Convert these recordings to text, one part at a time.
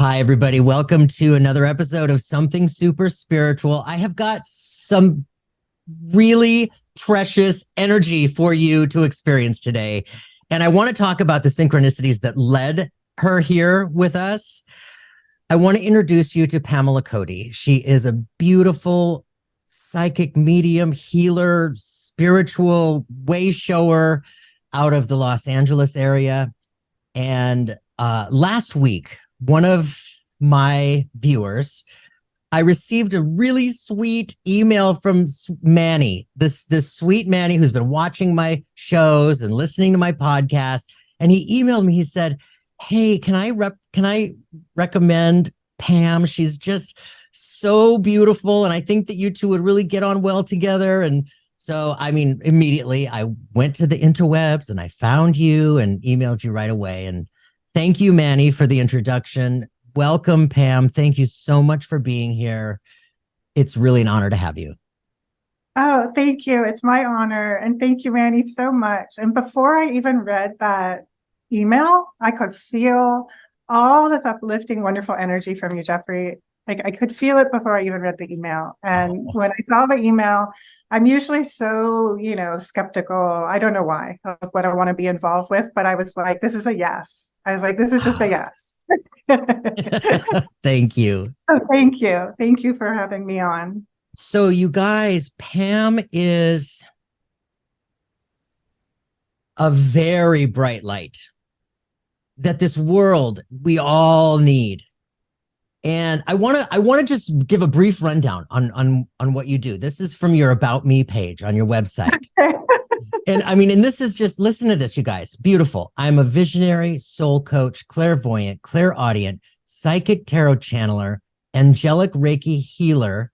Hi, everybody. Welcome to another episode of Something Super Spiritual. I have got some really precious energy for you to experience today. And I want to talk about the synchronicities that led her here with us. I want to introduce you to Pamela Cody. She is a beautiful psychic medium, healer, spiritual way shower out of the Los Angeles area. And last week, one of my viewers, I received a really sweet email from Manny, this sweet Manny who's been watching my shows and listening to my podcast. And he emailed me. He said, "Hey, can I recommend Pam? She's just so beautiful, and I think that you two would really get on well together." And so, I mean, immediately I went to the interwebs and I found you and emailed you right away. And thank you, Manny, for the introduction. Welcome, Pam. Thank you so much for being here. It's really an honor to have you. Oh, thank you. It's my honor. And thank you, Manny, so much. And before I even read that email, I could feel all this uplifting, wonderful energy from you, Jeffrey. Like I could feel it before I even read the email. And when I saw the email, I'm usually so, skeptical. I don't know why of what I want to be involved with, but I was like, this is a yes. I was like, this is just a yes. Thank you. Oh, thank you. Thank you for having me on. So you guys, Pam is a very bright light that this world we all need. And I want to just give a brief rundown on what you do. This is from your About Me page on your website. And this is just, listen to this, you guys. Beautiful. I'm a visionary, soul coach, clairvoyant, clairaudient, psychic tarot channeler, angelic Reiki healer,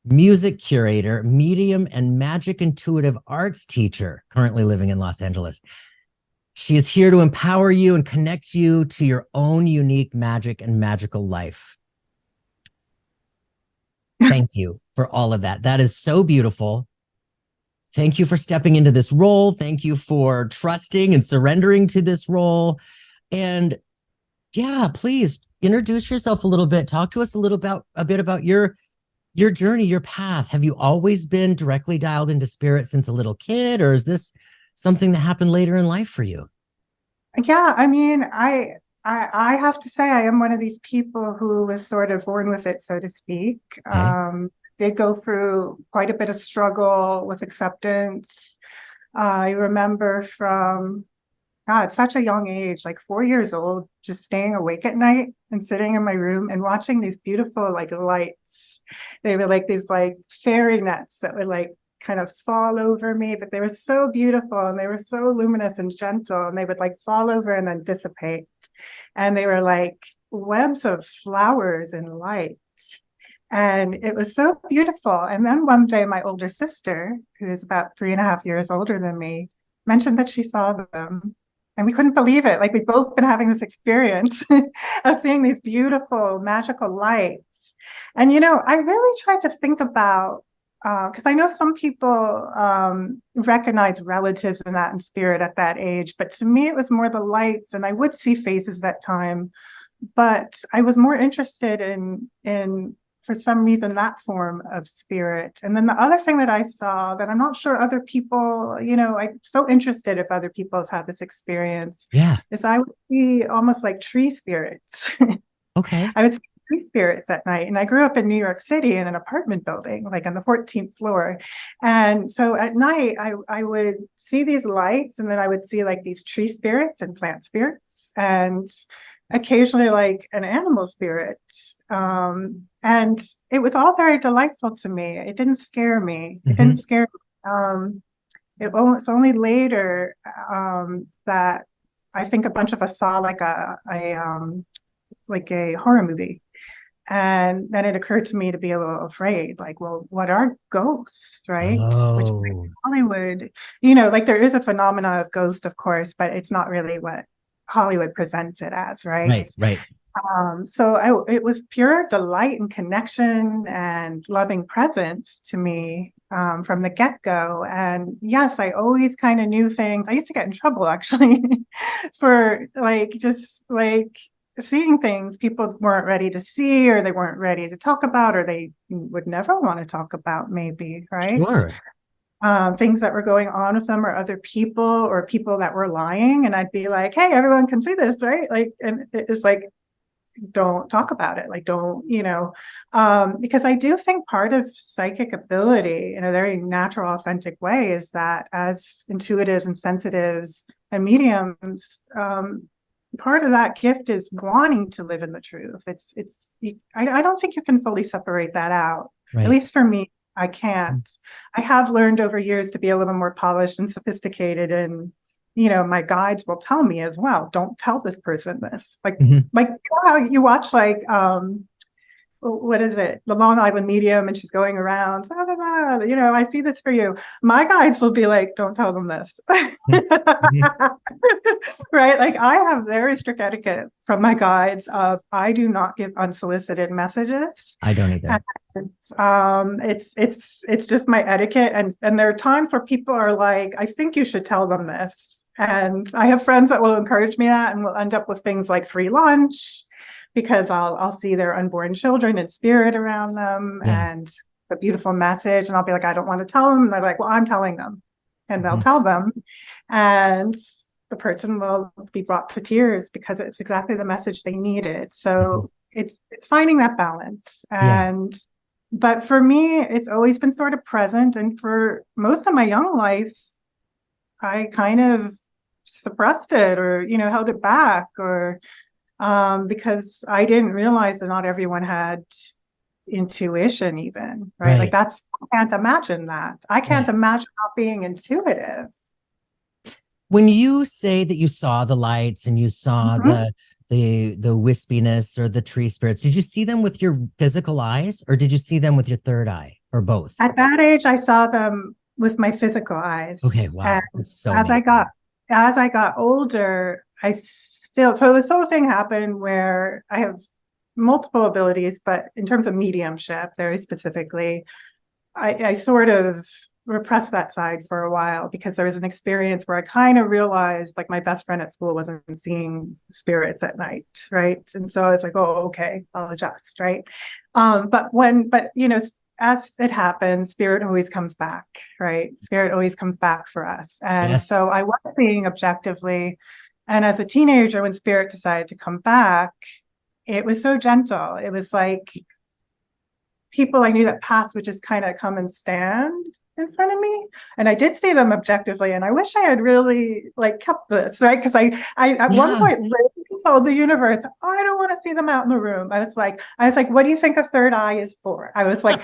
music curator, medium, and magic intuitive arts teacher, currently living in Los Angeles. She is here to empower you and connect you to your own unique magic and magical life. Thank you for all of that. That is so beautiful. Thank you for stepping into this role. Thank you for trusting and surrendering to this role. And yeah, please introduce yourself a little bit. Talk to us a bit about your journey, your path. Have you always been directly dialed into spirit since a little kid, or is this something that happened later in life for you? Yeah, I have to say I am one of these people who was sort of born with it, so to speak. Okay. Did go through quite a bit of struggle with acceptance. I remember from such a young age, like 4 years old, just staying awake at night and sitting in my room and watching these beautiful lights. They were like these fairy nets that would kind of fall over me, but they were so beautiful and they were so luminous and gentle, and they would fall over and then dissipate. And they were like webs of flowers and light. And it was so beautiful. And then one day, my older sister, who is about 3.5 years older than me, mentioned that she saw them. And we couldn't believe it. Like, we'd both been having this experience of seeing these beautiful, magical lights. And, I really tried to think about, because I know some people recognize relatives in that in spirit at that age. But to me, it was more the lights. And I would see faces that time. But I was more interested in for some reason, that form of spirit. And then the other thing that I saw that I'm not sure other people, I'm so interested if other people have had this experience. Yeah. Is I would see almost like tree spirits. Okay. I would see tree spirits at night. And I grew up in New York City in an apartment building, like on the 14th floor. And so at night, I would see these lights, and then I would see these tree spirits and plant spirits, and occasionally an animal spirit. And it was all very delightful to me. It didn't scare me. It didn't scare me. It was only later that I think a bunch of us saw a horror movie. And then it occurred to me to be a little afraid, well, what are ghosts, right? Oh. Which Hollywood, there is a phenomena of ghost, of course, but it's not really what Hollywood presents it as, right? Right. So it was pure delight and connection and loving presence to me from the get-go. And yes, I always kind of knew things. I used to get in trouble actually for seeing things people weren't ready to see, or they weren't ready to talk about, or they would never want to talk about, maybe, right? Sure. Things that were going on with them, or other people, or people that were lying. And I'd be like, hey, everyone can see this, right? Like, and it's like, don't talk about it. Like, don't, because I do think part of psychic ability in a very natural, authentic way is that as intuitives and sensitives and mediums, part of that gift is wanting to live in the truth. I don't think you can fully separate that out. Right. At least for me, I can't. I have learned over years to be a little more polished and sophisticated, and my guides will tell me as well, don't tell this person this. Like, like how you watch, like, what is it? The Long Island Medium, and she's going around, blah, blah, blah, I see this for you. My guides will be like, don't tell them this. Right? Like, I have very strict etiquette from my guides of, I do not give unsolicited messages. I don't either. And, it's just my etiquette. And there are times where people are like, I think you should tell them this. And I have friends that will encourage me that, and we'll end up with things like free lunch, because I'll see their unborn children in spirit around them, and a beautiful message. And I'll be like, I don't want to tell them. And they're like, well, I'm telling them. And they'll tell them. And the person will be brought to tears because it's exactly the message they needed. So it's finding that balance. And but for me, it's always been sort of present. And for most of my young life, I kind of suppressed it, or, held it back, or because I didn't realize that not everyone had intuition, even, right? Like, I can't imagine that. I can't imagine not being intuitive. When you say that you saw the lights and you saw the wispiness or the tree spirits, did you see them with your physical eyes, or did you see them with your third eye, or both? At that age, I saw them with my physical eyes. Okay, wow. That's so as I got older, so this whole thing happened where I have multiple abilities, but in terms of mediumship, very specifically, I sort of repressed that side for a while, because there was an experience where I kind of realized, like, my best friend at school wasn't seeing spirits at night, right? And so I was like, oh, okay, I'll adjust, right? But as it happens, spirit always comes back, right? Spirit always comes back for us. And so I was seeing objectively. And as a teenager, when spirit decided to come back, it was so gentle. It was like people I knew that passed would just kind of come and stand in front of me. And I did see them objectively. And I wish I had really, like, kept this, right? Because I at one point really told the universe, I don't want to see them out in the room. I was like, what do you think a third eye is for? I was like,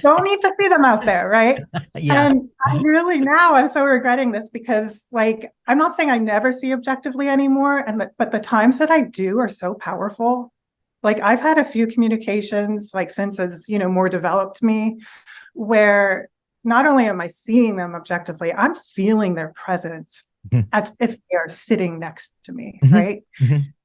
don't need to see them out there, right? And I really, now I'm so regretting this, because, like, I'm not saying I never see objectively anymore, but the times that I do are so powerful. Like, I've had a few communications, like, since as more developed me, where not only am I seeing them objectively, I'm feeling their presence as if they are sitting next to me, right?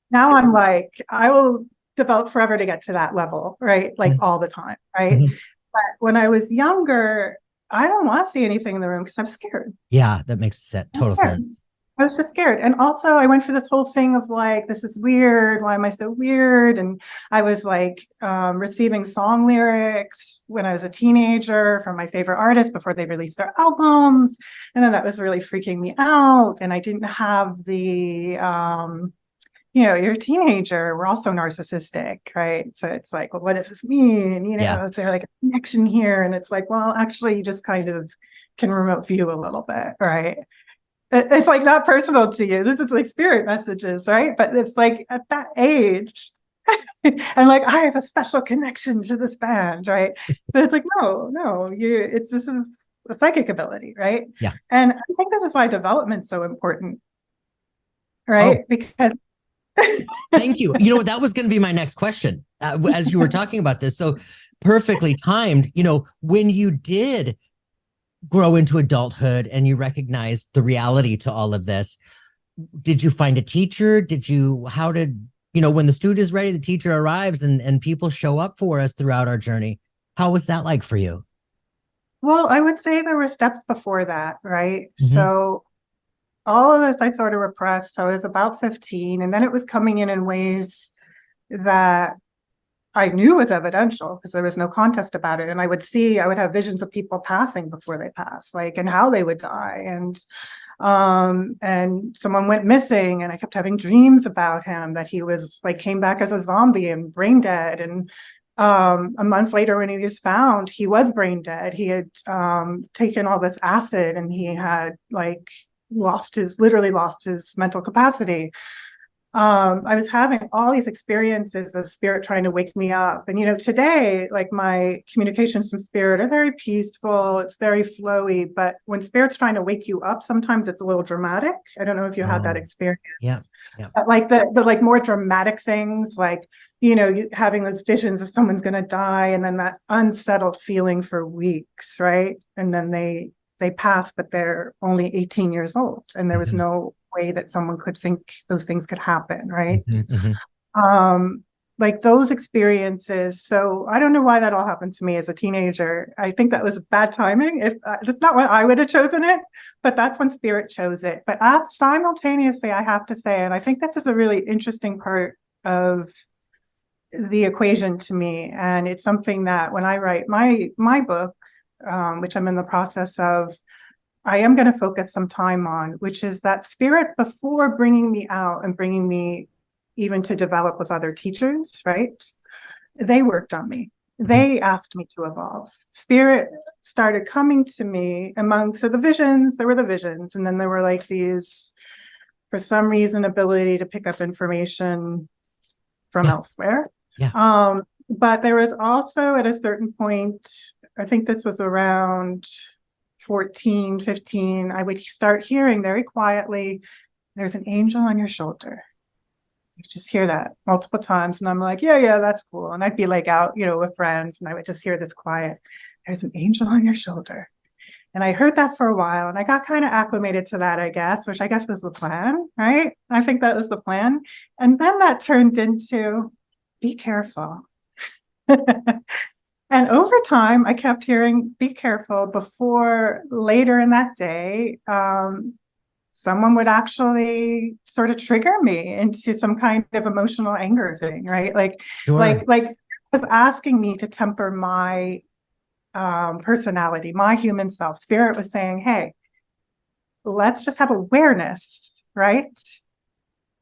Now I'm like, I will develop forever to get to that level, right? Like, all the time, right? But when I was younger, I don't want to see anything in the room because I'm scared. Yeah, that makes total sense. I was just scared. And also I went through this whole thing of, like, this is weird. Why am I so weird? And I was like receiving song lyrics when I was a teenager from my favorite artists before they released their albums. And then that was really freaking me out. And I didn't have the, you're a teenager. We're also narcissistic, right? So it's like, well, what does this mean? Is there like a connection here? And it's like, well, actually, you just kind of can remote view a little bit, right? It's like not personal to you. This is like spirit messages, right? But it's like at that age, I'm like, I have a special connection to this band, right? But it's like, no, this is a psychic ability, right? Yeah. And I think this is why development's so important, right? Because thank you. That was going to be my next question as you were talking about this. So perfectly timed, when you did grow into adulthood and you recognized the reality to all of this, did you find a teacher? When the student is ready, the teacher arrives and people show up for us throughout our journey. How was that like for you? Well, I would say there were steps before that, right? So all of this I sort of repressed. I was about 15, and then it was coming in ways that I knew was evidential because there was no contest about it. And I would have visions of people passing before they passed, like, and how they would die. And someone went missing, and I kept having dreams about him that he was like, came back as a zombie and brain dead. And a month later, when he was found, he was brain dead. He had taken all this acid, and he had like literally lost his mental capacity. I was having all these experiences of spirit trying to wake me up. And, today, like, my communications from spirit are very peaceful. It's very flowy. But when spirit's trying to wake you up, sometimes it's a little dramatic. I don't know if you had that experience. Yeah. But like the like more dramatic things, like, you having those visions of someone's going to die, and then that unsettled feeling for weeks, right? And then they pass, but they're only 18 years old, and there was no way that someone could think those things could happen, right? Like those experiences. So I don't know why that all happened to me as a teenager. I think that was bad timing. If that's not when I would have chosen it, but that's when spirit chose it. But simultaneously, I have to say, and I think this is a really interesting part of the equation to me, and it's something that when I write my book, which I'm in the process of, I am going to focus some time on, which is that spirit, before bringing me out and bringing me even to develop with other teachers, right? They worked on me. They asked me to evolve. Spirit started coming to me so the visions, there were the visions, and then there were like these, for some reason, ability to pick up information from elsewhere. But there was also, at a certain point, I think this was around 14, 15, I would start hearing very quietly, "There's an angel on your shoulder." You just hear that multiple times. And I'm like, yeah, that's cool. And I'd be like out, with friends, and I would just hear this quiet, "There's an angel on your shoulder." And I heard that for a while, and I got kind of acclimated to that, I guess, which I guess was the plan, right? I think that was the plan. And then that turned into, "Be careful." And over time, I kept hearing, "Be careful," before later in that day, someone would actually sort of trigger me into some kind of emotional anger thing, right? Like was asking me to temper my personality, my human self. Spirit was saying, "Hey, let's just have awareness, right?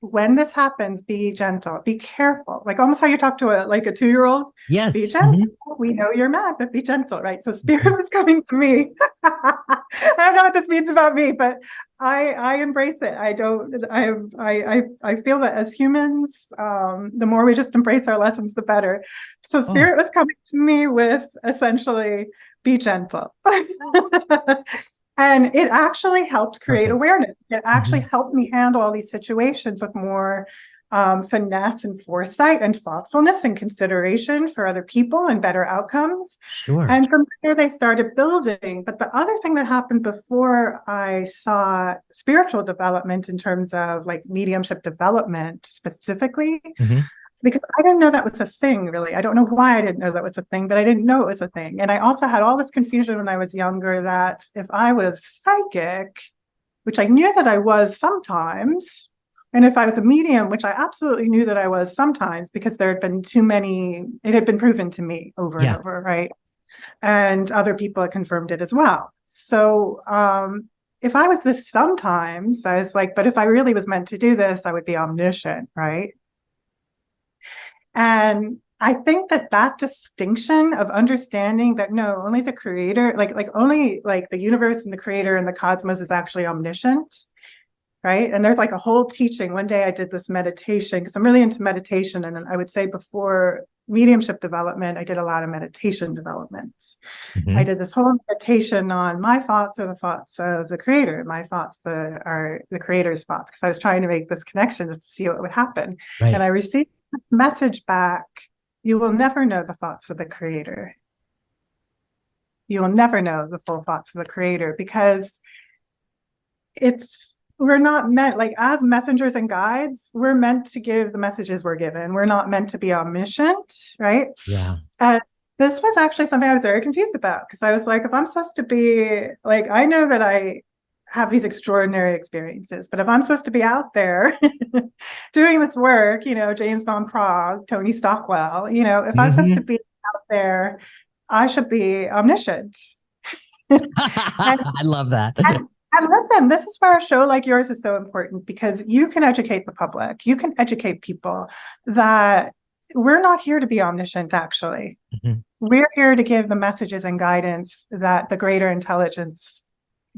When this happens, be gentle, be careful." Like almost how you talk to a 2-year-old. Yes. Be gentle. We know you're mad, but be gentle, right? So spirit was coming to me. I don't know what this means about me, but I embrace it. I feel that as humans, the more we just embrace our lessons, the better. So spirit was coming to me with essentially, "Be gentle." And it actually helped create awareness. It actually helped me handle all these situations with more finesse and foresight and thoughtfulness and consideration for other people and better outcomes. Sure. And from there, they started building. But the other thing that happened before I saw spiritual development in terms of like mediumship development specifically, because I didn't know that was a thing, really. I don't know why I didn't know that was a thing, but I didn't know it was a thing. And I also had all this confusion when I was younger that if I was psychic, which I knew that I was sometimes, and if I was a medium, which I absolutely knew that I was sometimes, because there had been it had been proven to me over and over, right? And other people had confirmed it as well. So if I was this sometimes, I was like, but if I really was meant to do this, I would be omniscient, right? And I think that distinction of understanding that no, only the creator, only like the universe and the creator and the cosmos is actually omniscient, right? And there's like a whole teaching. One day I did this meditation because I'm really into meditation. And I would say before mediumship development, I did a lot of meditation development. I did this whole meditation on my thoughts are the thoughts of the creator. My thoughts are the creator's thoughts, because I was trying to make this connection just to see what would happen. Right. And I received this message back: "You will never know the thoughts of the creator. You will never know the full thoughts of the creator, because we're not meant, like as messengers and guides, we're meant to give the messages we're given. We're not meant to be omniscient, right?" Yeah. And this was actually something I was very confused about, because I was like, if I'm supposed to be like, I know that I have these extraordinary experiences. But if I'm supposed to be out there doing this work, James Van Praagh, Tony Stockwell, if I'm supposed to be out there, I should be omniscient. I love that. And listen, this is where a show like yours is so important, because you can educate the public. You can educate people that we're not here to be omniscient, actually. We're here to give the messages and guidance that the greater intelligence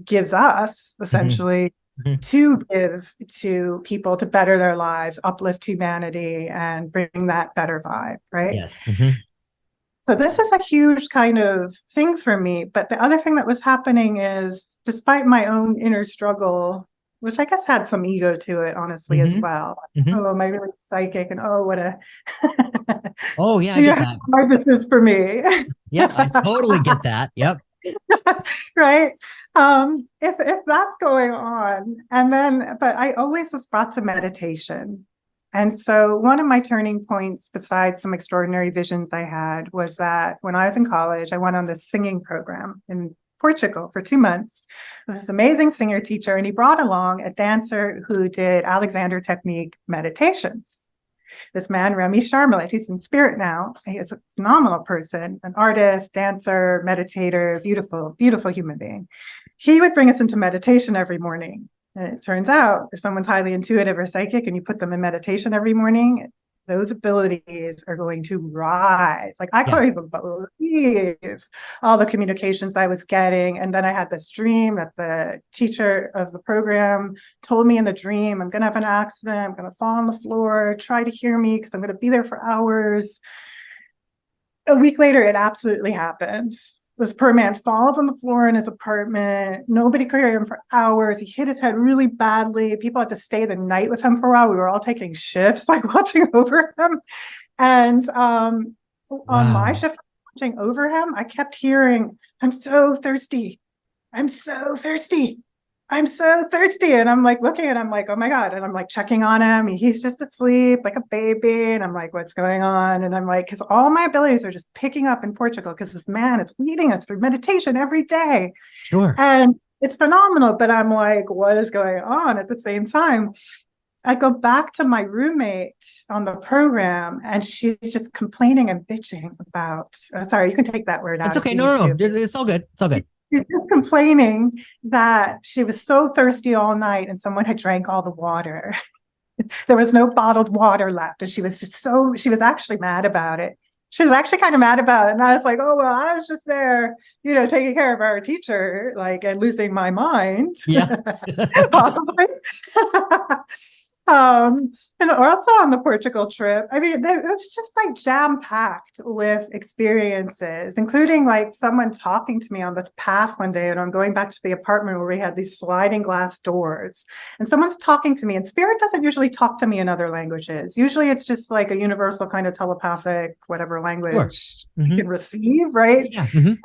gives us, essentially, to give to people to better their lives, uplift humanity, and bring that better vibe, right? Yes. So this is a huge kind of thing for me. But the other thing that was happening is, despite my own inner struggle, which I guess had some ego to it, honestly, as well. Oh, am I really psychic? And what a oh yeah, I get that. Hard this is for me. Yep, I totally get that. Yep. Right. If that's going on, but I always was brought to meditation. And so one of my turning points, besides some extraordinary visions I had, was that when I was in college, I went on this singing program in Portugal for 2 months with this amazing singer teacher, and he brought along a dancer who did Alexander technique meditations. This man, Remy Charmelet, who's in spirit now. He is a phenomenal person, an artist, dancer, meditator, beautiful, beautiful human being. He would bring us into meditation every morning. And it turns out if someone's highly intuitive or psychic and you put them in meditation every morning, those abilities are going to rise. Like, I couldn't even believe all the communications I was getting. And then I had this dream that the teacher of the program told me in the dream, I'm going to have an accident. I'm going to fall on the floor. Try to hear me because I'm going to be there for hours. A week later, it absolutely happens. This poor man falls on the floor in his apartment. Nobody could hear him for hours. He hit his head really badly. People had to stay the night with him for a while. We were all taking shifts, like watching over him. And on my shift, watching over him, I kept hearing, I'm so thirsty. I'm so thirsty. I'm so thirsty. And I'm like looking at him like, oh my God. And I'm like checking on him. He's just asleep like a baby. And I'm like, what's going on? And I'm like, because all my abilities are just picking up in Portugal because this man is leading us through meditation every day. Sure. And it's phenomenal. But I'm like, what is going on? At the same time, I go back to my roommate on the program, and she's just complaining and bitching about, sorry, you can take that word out. It's okay. No. It's all good. It's all good. She's just complaining that she was so thirsty all night and someone had drank all the water. There was no bottled water left. And she was actually mad about it. She was actually kind of mad about it. And I was like, oh, well, I was just there, taking care of our teacher, and losing my mind. Yeah. Possibly. And also on the Portugal trip, I mean, it was just like jam-packed with experiences, including someone talking to me on this path one day, and I'm going back to the apartment where we had these sliding glass doors, and someone's talking to me, and spirit doesn't usually talk to me in other languages. Usually it's just like a universal kind of telepathic, whatever language you can receive, right? Yeah. And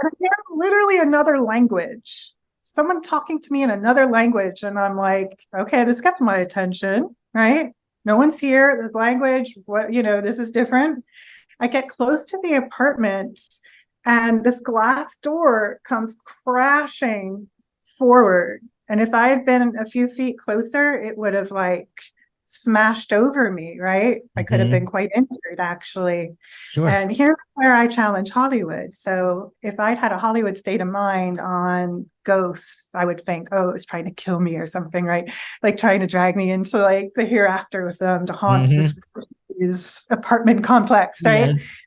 literally another language. Someone talking to me in another language, and I'm like, okay, this gets my attention, right? No one's here. This language, this is different. I get close to the apartment, and this glass door comes crashing forward. And if I had been a few feet closer, it would have smashed over me, right? I could have been quite injured, actually. Sure. And here's where I challenge Hollywood. So if I'd had a Hollywood state of mind on ghosts, I would think, oh, it was trying to kill me or something, right? Like trying to drag me into the hereafter with them to haunt this apartment complex, right? Yes.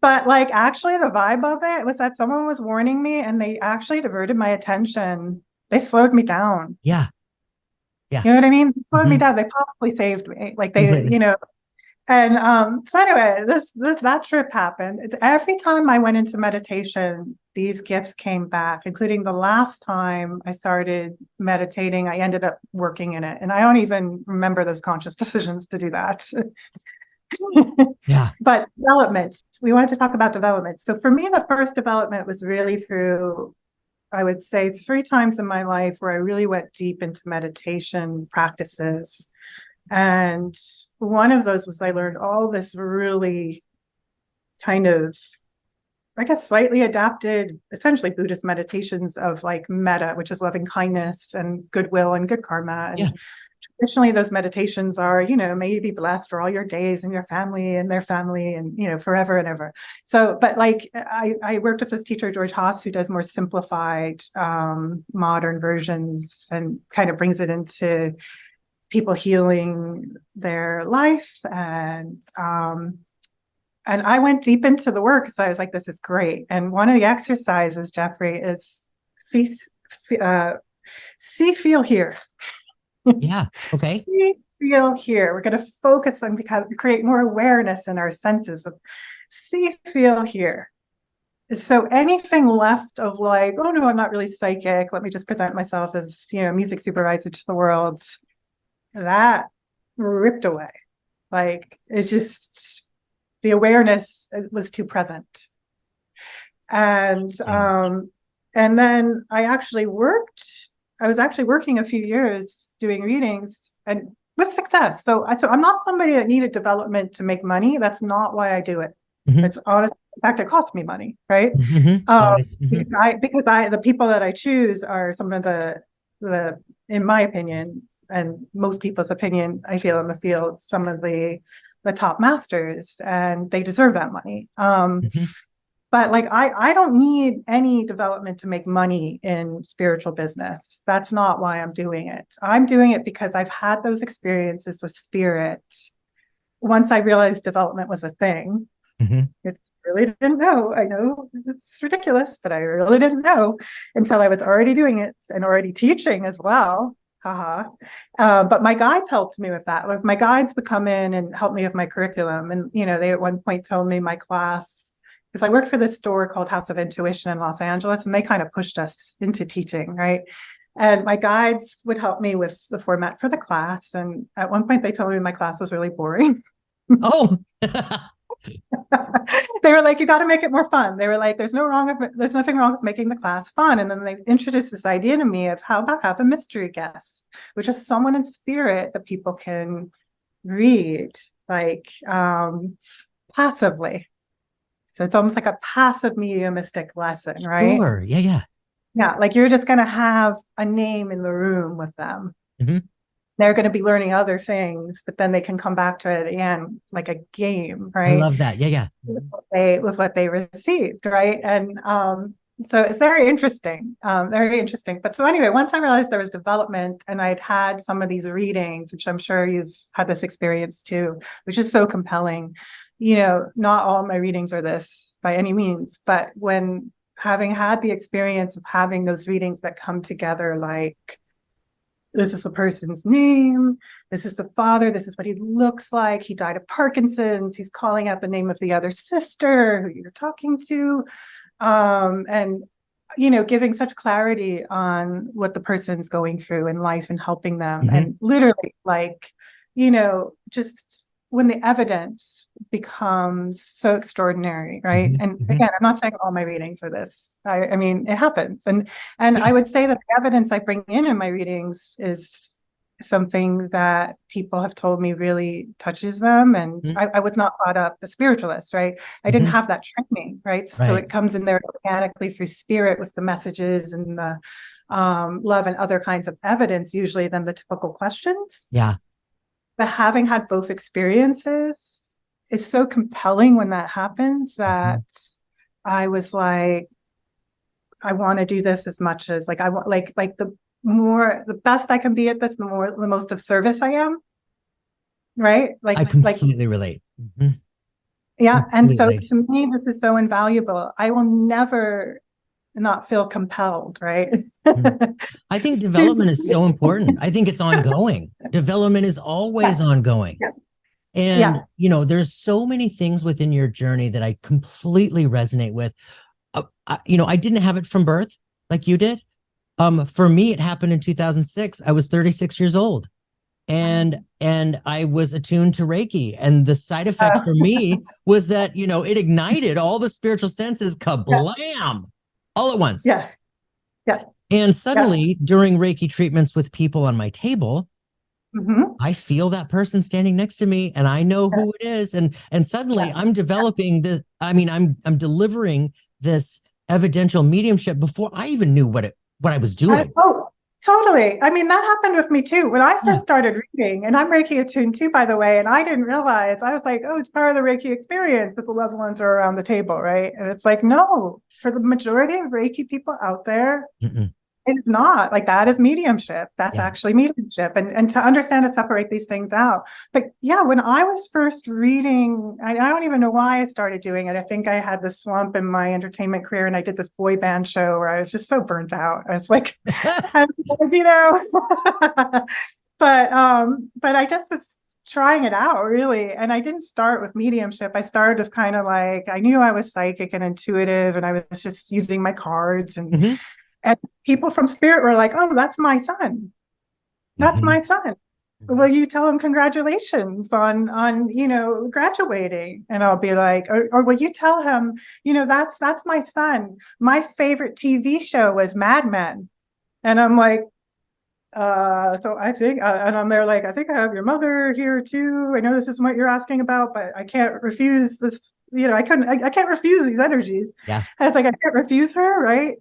But actually the vibe of it was that someone was warning me, and they actually diverted my attention. They slowed me down. Yeah. Yeah. You know what I mean? They slowed me down. They possibly saved me. And so anyway, that trip happened. It's every time I went into meditation, these gifts came back, including the last time I started meditating, I ended up working in it. And I don't even remember those conscious decisions to do that. Yeah. But development, we wanted to talk about development. So for me, the first development was really through, I would say, 3 times in my life where I really went deep into meditation practices. And one of those was I learned all this really kind of I guess, slightly adapted, essentially Buddhist meditations of like metta, which is loving kindness and goodwill and good karma. And Yeah. traditionally those meditations are, may you be blessed for all your days and your family and their family and, forever and ever. So, but like I worked with this teacher, George Haas, who does more simplified, modern versions and kind of brings it into people healing their life. And I went deep into the work because I was like, this is great. And one of the exercises, Jeffrey, is see, feel, hear. Yeah. Okay. See, feel, hear. We're going to focus on create more awareness in our senses of see, feel, hear. So anything left of like, oh no, I'm not really psychic. Let me just present myself as, music supervisor to the world. That ripped away. Like it's just, the awareness was too present. And then I was actually working a few years doing readings and with success. So I'm not somebody that needed development to make money. That's not why I do it. Mm-hmm. It's honestly, in fact, it costs me money, right? Mm-hmm. Because the people that I choose are some of the, in my opinion, and most people's opinion, I feel in the field, some of the top masters, and they deserve that money. But like, I don't need any development to make money in spiritual business. That's not why I'm doing it. I'm doing it because I've had those experiences with spirit. Once I realized development was a thing, it really didn't know. I know it's ridiculous, but I really didn't know until I was already doing it and already teaching as well. But my guides helped me with that. Like my guides would come in and help me with my curriculum. And, they at one point told me my class, because I worked for this store called House of Intuition in Los Angeles, and they kind of pushed us into teaching, right? And my guides would help me with the format for the class. And at one point they told me my class was really boring. Oh, they were like, you got to make it more fun. They were like, there's nothing wrong with making the class fun. And then they introduced this idea to me of how about have a mystery guest, which is someone in spirit that people can read like passively. So it's almost like a passive mediumistic lesson, right? Sure. Yeah. Like you're just going to have a name in the room with them. They're going to be learning other things, but then they can come back to it again, like a game, right? I love that. Yeah. With what they received, right? And so it's very interesting, But so anyway, once I realized there was development and I'd had some of these readings, which I'm sure you've had this experience too, which is so compelling. Not all my readings are this by any means, but when having had the experience of having those readings that come together, like, this is the person's name, this is the father, this is what he looks like, he died of Parkinson's, he's calling out the name of the other sister who you're talking to, and giving such clarity on what the person's going through in life and helping them. And literally, like, just when the evidence becomes so extraordinary, right? And again, I'm not saying all my readings are this. I mean, it happens. And I would say that the evidence I bring in my readings is something that people have told me really touches them. And I was not brought up a spiritualist, right? I didn't have that training, right? So it comes in there organically through spirit with the messages and the love and other kinds of evidence, usually than the typical questions. Yeah. But having had both experiences is so compelling when that happens that I was like, I want to do this as much as like I want, like the best I can be at this, the most of service I am. Right? Like I completely relate. Yeah. And so to me, this is so invaluable. I will never not feel compelled, right? I think development is so important. I think it's ongoing. Development is always ongoing. And, there's so many things within your journey that I completely resonate with. I didn't have it from birth like you did. For me, it happened in 2006. I was 36 years old. And I was attuned to Reiki, and the side effect for me was that, it ignited all the spiritual senses, kablam, all at once. Yeah. And suddenly during Reiki treatments with people on my table, I feel that person standing next to me and I know who it is. And suddenly I'm developing this. I mean, I'm delivering this evidential mediumship before I even knew what I was doing. Oh, totally. I mean, that happened with me too. When I first started reading, and I'm Reiki attuned too, by the way, and I didn't realize, I was like, oh, it's part of the Reiki experience that the loved ones are around the table, right? And it's like, no, for the majority of Reiki people out there, it's not like that is mediumship. That's actually mediumship. And to understand and separate these things out. But yeah, when I was first reading, I don't even know why I started doing it. I think I had this slump in my entertainment career and I did this boy band show where I was just so burnt out. I was like, you know, but I just was trying it out really. And I didn't start with mediumship. I started with kind of like, I knew I was psychic and intuitive and I was just using my cards and people from spirit were like, oh, that's my son. That's my son. Will you tell him congratulations on, you know, graduating? And I'll be like, or will you tell him, you know, that's my son. My favorite TV show was Mad Men. And I'm like, so I think, and I'm there like, I think I have your mother here too. I know this isn't what you're asking about, but I can't refuse this. You know, I can't refuse these energies. Yeah. And it's like, I can't refuse her, right?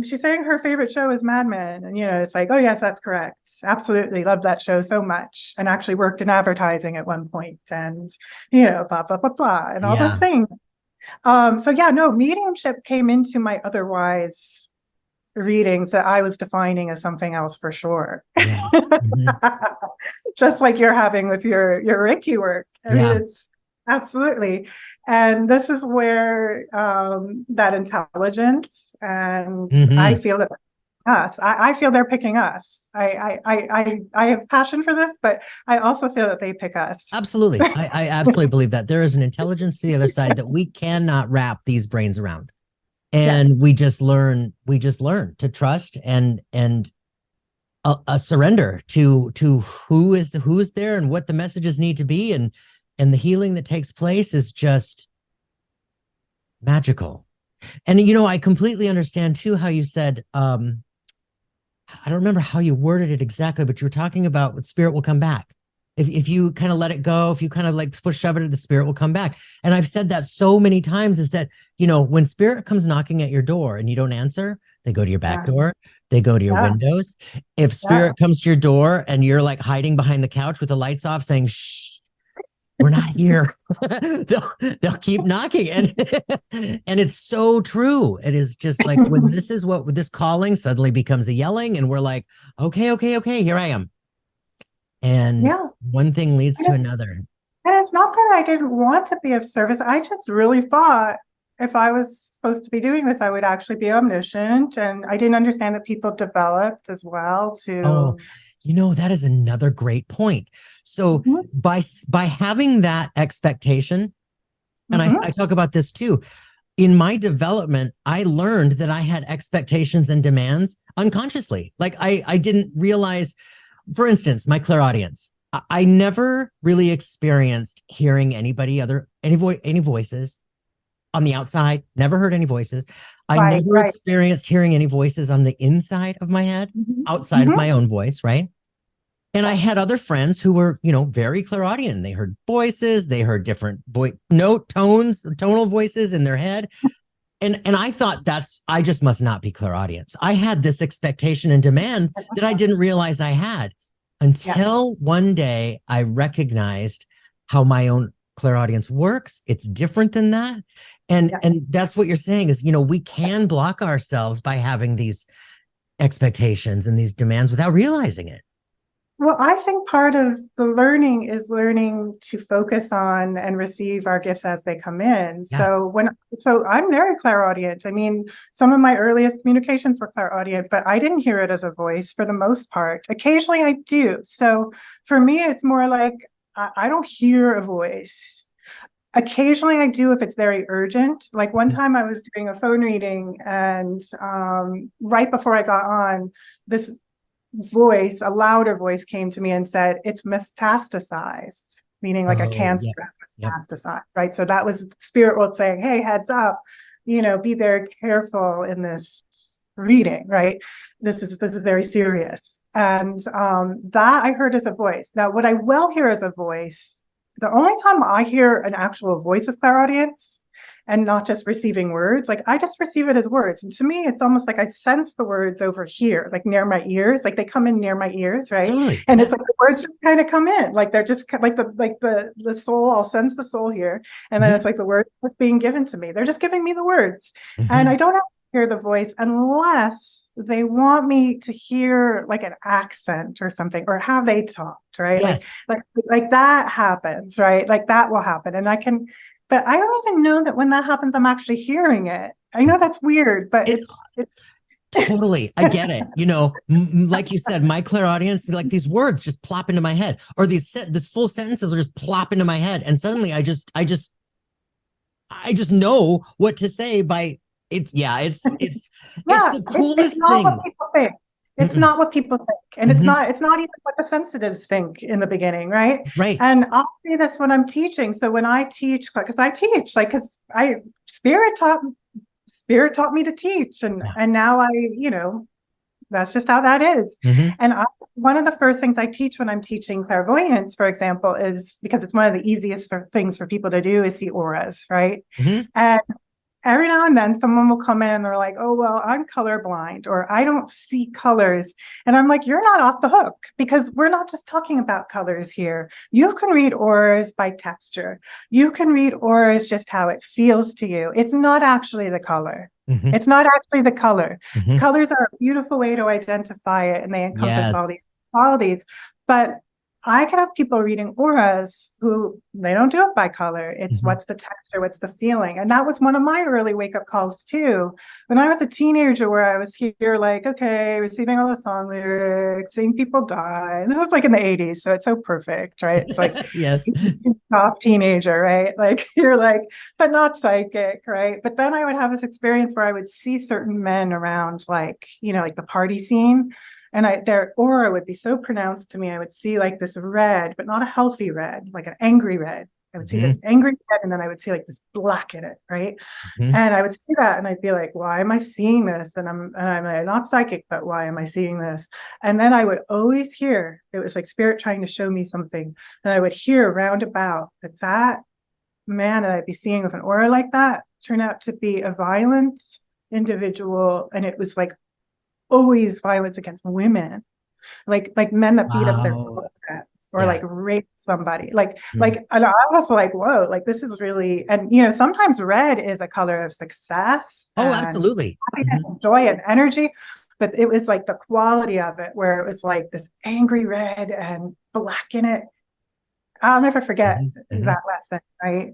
She's saying her favorite show is Mad Men. And, you know, it's like, oh, yes, that's correct. Absolutely. Love that show so much. And actually worked in advertising at one point and, you know, blah, blah, blah, blah, and all those things. So yeah, no, mediumship came into my otherwise readings that I was defining as something else for sure. Yeah. Just like you're having with your Reiki work. I mean, it's absolutely. And this is where that intelligence and I feel that us, I feel they're picking us. I have passion for this, but I also feel that they pick us. Absolutely. I absolutely believe that there is an intelligence to the other side that we cannot wrap these brains around. And we just learn to trust and a surrender to who is there and what the messages need to be. And the healing that takes place is just magical. And, you know, I completely understand too, how you said, I don't remember how you worded it exactly, but you were talking about what spirit will come back. If you kind of let it go, if you kind of like shove it, the spirit will come back. And I've said that so many times, is that, you know, when spirit comes knocking at your door and you don't answer, they go to your back door, they go to your windows. If spirit comes to your door and you're like hiding behind the couch with the lights off saying, shh, we're not here, they'll keep knocking. And it's so true. It is just like when this calling suddenly becomes a yelling and we're like, okay, here I am. And one thing leads to another. And it's not that I didn't want to be of service. I just really thought if I was supposed to be doing this, I would actually be omniscient. And I didn't understand that people developed as well to... Oh, you know, that is another great point. So by having that expectation, and I talk about this too, in my development, I learned that I had expectations and demands unconsciously. Like I didn't realize... For instance, my clairaudience. I never really experienced hearing any voices on the outside. Never heard any voices. I never experienced hearing any voices on the inside of my head, outside of my own voice, right? And I had other friends who were, you know, very clairaudient. They heard voices. They heard different tonal voices in their head. And I thought I just must not be clairaudient. I had this expectation and demand that I didn't realize I had until one day I recognized how my own clairaudience works. It's different than that. And that's what you're saying is, you know, we can block ourselves by having these expectations and these demands without realizing it. Well, I think part of the learning is learning to focus on and receive our gifts as they come in. So I'm very clairaudient. I mean, some of my earliest communications were clairaudient, but I didn't hear it as a voice for the most part. Occasionally I do. So for me, it's more like I don't hear a voice. Occasionally I do if it's very urgent. Like one time I was doing a phone reading and right before I got on, this voice, a louder voice came to me and said, it's metastasized, meaning like a cancer metastasized, right? So that was spirit world saying, hey, heads up, you know, be very careful in this reading, right? This is very serious. And that I heard as a voice. Now, what I will hear as a voice, the only time I hear an actual voice of clairaudience and not just receiving words. Like I just receive it as words. And to me, it's almost like I sense the words over here, like near my ears, like they come in near my ears, right? Totally. And it's like the words just kind of come in, like they're just like the soul, I'll sense the soul here. And then it's like the words that's being given to me. They're just giving me the words. And I don't have to hear the voice unless they want me to hear like an accent or something, or how they talked, right? Yes. Like that happens, right? Like that will happen. And I can, but I don't even know that when that happens, I'm actually hearing it. I know that's weird, but it's totally. I get it. You know, like you said, my clairaudience, like these words just plop into my head, or this full sentences will just plop into my head. And suddenly I just know what to say by it's the coolest it's not thing. what people think. It's not what people think. And it's not even what the sensitives think in the beginning, right? Right. And I'll say that's when I'm teaching. So when I teach, because Spirit taught me to teach. And now that's just how that is. And one of the first things I teach when I'm teaching clairvoyance, for example, is because it's one of the easiest things for people to do is see auras, right? And every now and then someone will come in and they're like, oh, well, I'm colorblind, or I don't see colors. And I'm like, you're not off the hook, because we're not just talking about colors here. You can read auras by texture. You can read auras just how it feels to you. It's not actually the color. It's not actually the color. Colors are a beautiful way to identify it, and they encompass all these qualities. But I can have people reading auras who they don't do it by color. It's what's the texture, what's the feeling. And that was one of my early wake-up calls too. When I was a teenager, where I was here like, okay, receiving all the song lyrics, seeing people die. And this was like in the 80s, so it's so perfect, right? It's like yes, top teenager, right? Like you're like, but not psychic, right? But then I would have this experience where I would see certain men around, like, like the party scene. And their aura would be so pronounced to me. I would see like this red, but not a healthy red, like an angry red. I would see this angry red, and then I would see like this black in it, right? And I would see that, and I'd be like, why am I seeing this? And I'm like, not psychic, but why am I seeing this? And then I would always hear, it was like Spirit trying to show me something. And I would hear roundabout that man that I'd be seeing with an aura like that turned out to be a violent individual. And it was like always violence against women, like men that beat up their girlfriend, or like rape somebody, and I was like, whoa, like this is really. And sometimes red is a color of success, absolutely, happiness, joy, and energy. But it was like the quality of it, where it was like this angry red and black in it. I'll never forget that lesson, right?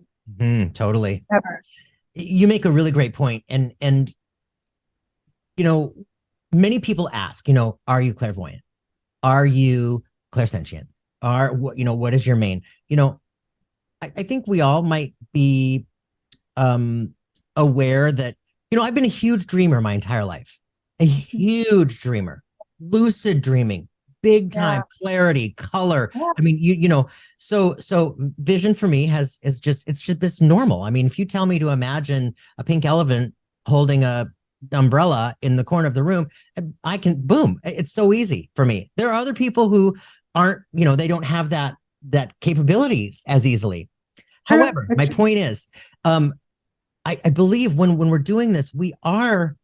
Totally. Never. You make a really great point. And many people ask, are you clairvoyant? Are you clairsentient? What is your main? I think we all might be aware that, I've been a huge dreamer my entire life, a huge dreamer, lucid dreaming, big time clarity, color. I mean, so vision for me it's just normal. I mean, if you tell me to imagine a pink elephant holding a umbrella in the corner of the room, I can, boom, it's so easy for me. There are other people who aren't, they don't have that capabilities as easily. However, my point is, I believe when we're doing this, we are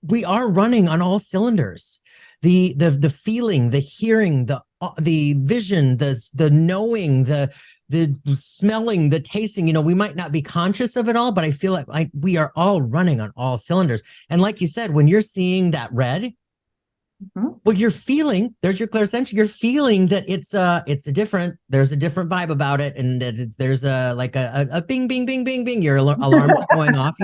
running on all cylinders. The feeling, the hearing, the vision, the knowing, the smelling, the tasting, we might not be conscious of it all, but I feel like we are all running on all cylinders. And like you said, when you're seeing that red, well, you're feeling, there's your clairsentient, you're feeling that there's a different vibe about it. And that there's a bing, bing, bing, bing, bing, your alarm is going off,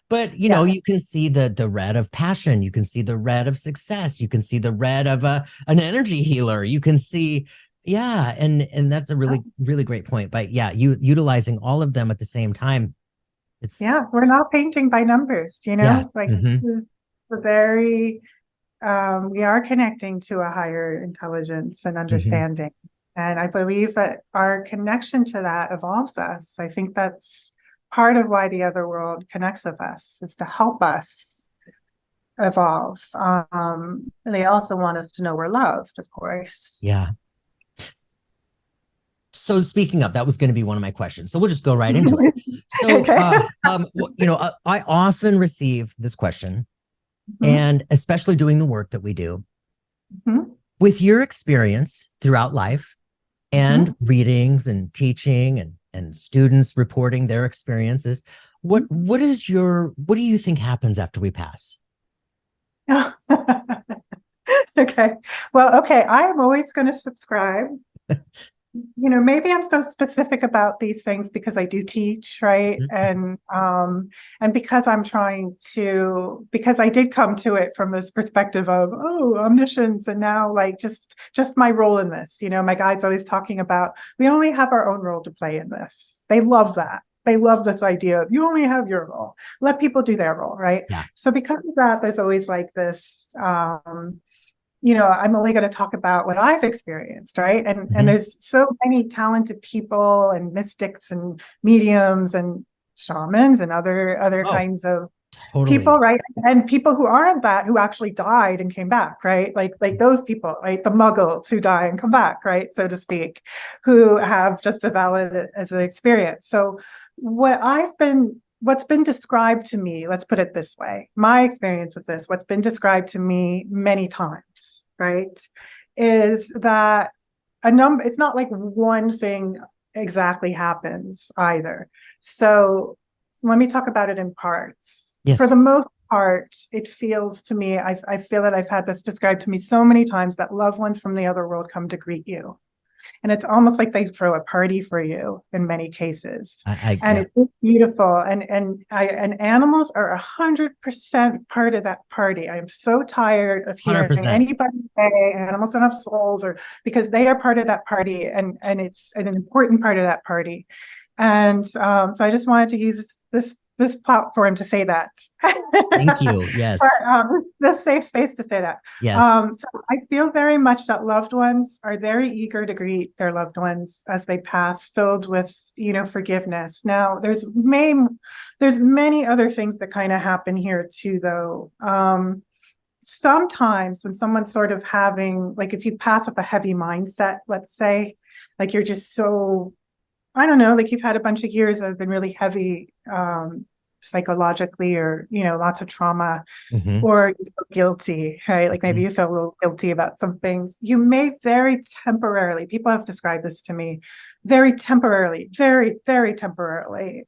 But, you can see the red of passion. You can see the red of success. You can see the red of an energy healer. You can see, and that's a really, really great point. But you utilizing all of them at the same time. We're not painting by numbers, this is a very, we are connecting to a higher intelligence and understanding. And I believe that our connection to that evolves us. I think that's part of why the other world connects with us, is to help us evolve. They also want us to know we're loved, of course. Yeah. So speaking of, that was going to be one of my questions. So we'll just go right into it. So, Okay. I often receive this question, Mhm. and especially doing the work that we do. Mhm. With your experience throughout life and Mhm. readings and teaching and students reporting their experiences, what do you think happens after we pass? Okay. Well, okay. I am always going to subscribe. Maybe I'm so specific about these things because I do teach, right? And because because I did come to it from this perspective of, oh, omniscience, and now like just my role in this. My guide's always talking about we only have our own role to play in this. They love that. They love this idea of you only have your role. Let people do their role, right? Yeah. So because of that, there's always like this I'm only going to talk about what I've experienced, right? And there's so many talented people and mystics and mediums and shamans and other Oh, kinds of totally. people, right? And people who aren't that, who actually died and came back, right? Like those people, right? The muggles who die and come back, right? So to speak, who have just a valid as an experience. So what's been described to me, let's put it this way, my experience with this, what's been described to me many times, right, is that it's not like one thing exactly happens either. So let me talk about it in parts. For Yes. the most part, it feels to me, I feel that I've had this described to me so many times that loved ones from the other world come to greet you. And it's almost like they throw a party for you in many cases. And Yeah. it's beautiful. And animals are 100% part of that party. I am so tired of hearing 100%. anybody say animals don't have souls, or because they are part of that party, and it's an important part of that party. And so I just wanted to use this platform to say that. Thank you. Yes. The safe space to say that. Yes. So I feel very much that loved ones are very eager to greet their loved ones as they pass, filled with, forgiveness. Now, there's many other things that kind of happen here too, though. Sometimes when someone's sort of having, like, if you pass with a heavy mindset, let's say, like you're just so, I don't know, like you've had a bunch of years that have been really heavy, psychologically, or lots of trauma, or you feel guilty, right? Like maybe you feel a little guilty about some things. You may very temporarily, people have described this to me, very temporarily, very, very temporarily,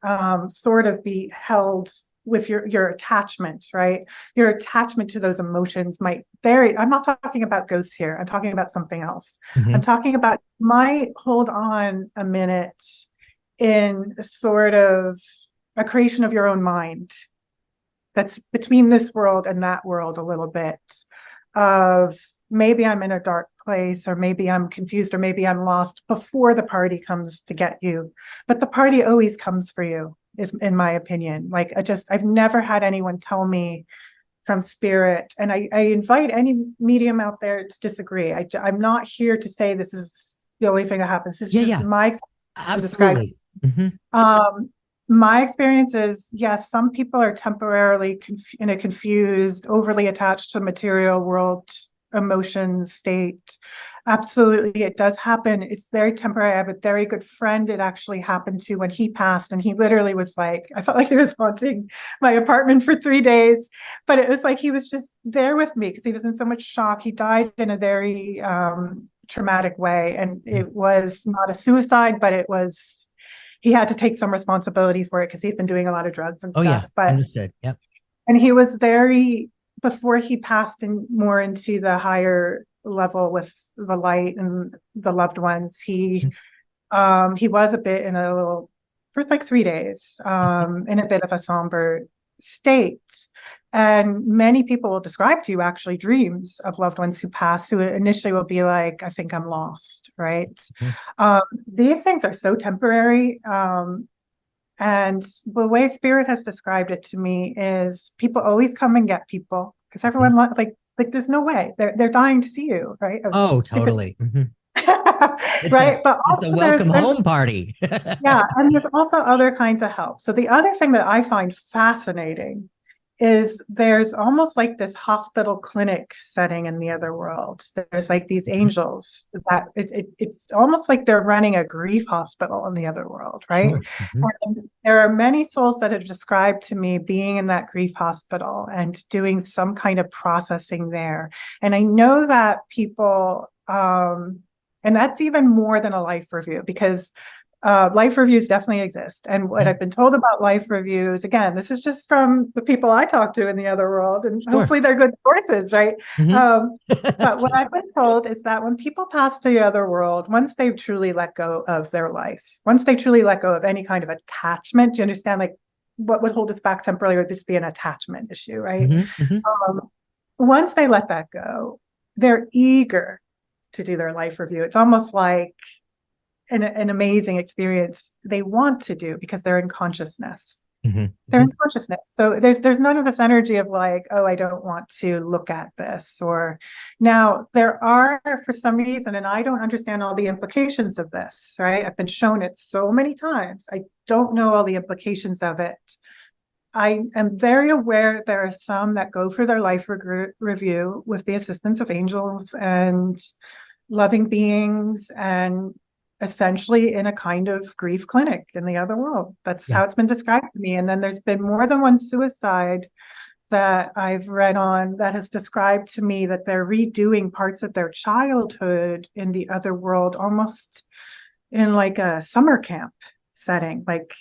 sort of be held with your attachment, right? Your attachment to those emotions might vary. I'm not talking about ghosts here. I'm talking about something else. I'm talking about might hold on a minute in sort of a creation of your own mind that's between this world and that world a little bit, of maybe I'm in a dark place, or maybe I'm confused, or maybe I'm lost before the party comes to get you. But the party always comes for you, is in my opinion. Like I've never had anyone tell me from spirit, and I invite any medium out there to disagree. I'm not here to say this is the only thing that happens. This is just my experience. Absolutely. My experience is, yes, some people are temporarily in a confused, overly attached to material world emotion state. Absolutely, it does happen. It's very temporary. I have a very good friend it actually happened to when he passed, and he literally was like, I felt like he was haunting my apartment for 3 days, but it was like he was just there with me because he was in so much shock. He died in a very traumatic way, and it was not a suicide, but it was, he had to take some responsibility for it because he'd been doing a lot of drugs and stuff. Yeah. But Understood. Yep. And he was very, before he passed more into the higher level with the light and the loved ones, he was a bit for like 3 days, in a bit of a somber state. And many people will describe to you actually dreams of loved ones who pass, who initially will be like, I think I'm lost, right? These things are so temporary. And the way spirit has described it to me is people always come and get people, because everyone like there's no way they're dying to see you, right? Oh, totally. Right. But it's a welcome home party. Yeah. And there's also other kinds of help. So the other thing that I find fascinating is there's almost like this hospital clinic setting in the other world. There's like these angels that it's almost like they're running a grief hospital in the other world, right? Sure. And there are many souls that have described to me being in that grief hospital and doing some kind of processing there. And I know that people, and that's even more than a life review, because life reviews definitely exist. And what I've been told about life reviews, again, this is just from the people I talk to in the other world, and hopefully they're good sources, right? But what I've been told is that when people pass to the other world, once they've truly let go of their life, once they truly let go of any kind of attachment, do you understand? Like what would hold us back temporarily would just be an attachment issue, right? Once they let that go, they're eager to do their life review. It's almost like an amazing experience they want to do because they're in consciousness. They're in consciousness. So there's none of this energy of like, oh, I don't want to look at this. Or now there are, for some reason, and I don't understand all the implications of this, right? I've been shown it so many times. I don't know all the implications of it. I am very aware there are some that go for their life review with the assistance of angels and loving beings, and essentially in a kind of grief clinic in the other world. That's how it's been described to me. And then there's been more than one suicide that I've read on that has described to me that they're redoing parts of their childhood in the other world, almost in like a summer camp setting. Like,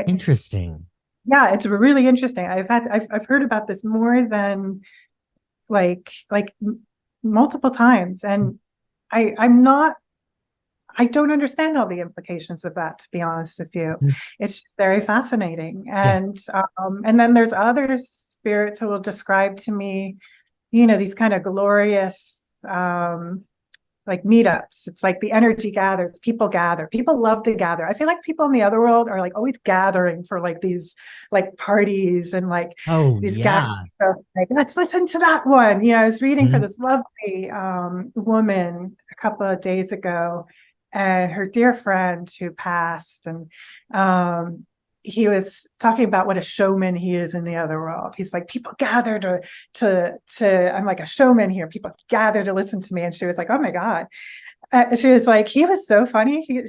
interesting. Yeah, it's really interesting. I've heard about this more than like multiple times, and I don't understand all the implications of that, to be honest with you. It's just very fascinating. And then there's other spirits who will describe to me, these kind of glorious like meetups. It's like the energy gathers, people gather, people love to gather. I feel like people in the other world are like always gathering for like these like parties and like these gatherings. Like, let's listen to that one. I was reading for this lovely woman a couple of days ago, and her dear friend who passed, and he was talking about what a showman he is in the other world. He's like, people gather to I'm like a showman here. People gather to listen to me. And she was like, oh my God. She was like, he was so funny. She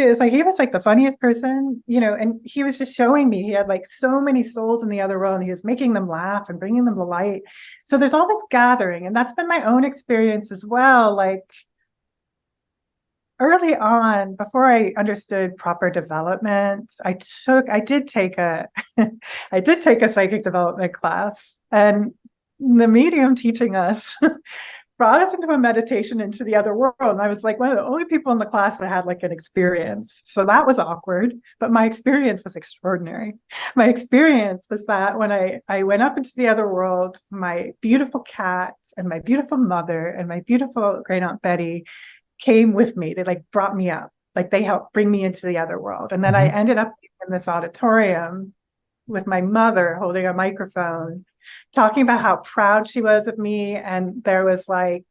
was like, he was like the funniest person, and he was just showing me he had like so many souls in the other world, and he was making them laugh and bringing them to light. So there's all this gathering, and that's been my own experience as well. Like, early on, before I understood proper development, I did take a psychic development class, and the medium teaching us brought us into a meditation into the other world. And I was like one of the only people in the class that had like an experience. So that was awkward, but my experience was extraordinary. My experience was that when I went up into the other world, my beautiful cat and my beautiful mother and my beautiful great aunt Betty came with me. They like brought me up, like they helped bring me into the other world. And then I ended up in this auditorium with my mother holding a microphone, talking about how proud she was of me. And there was like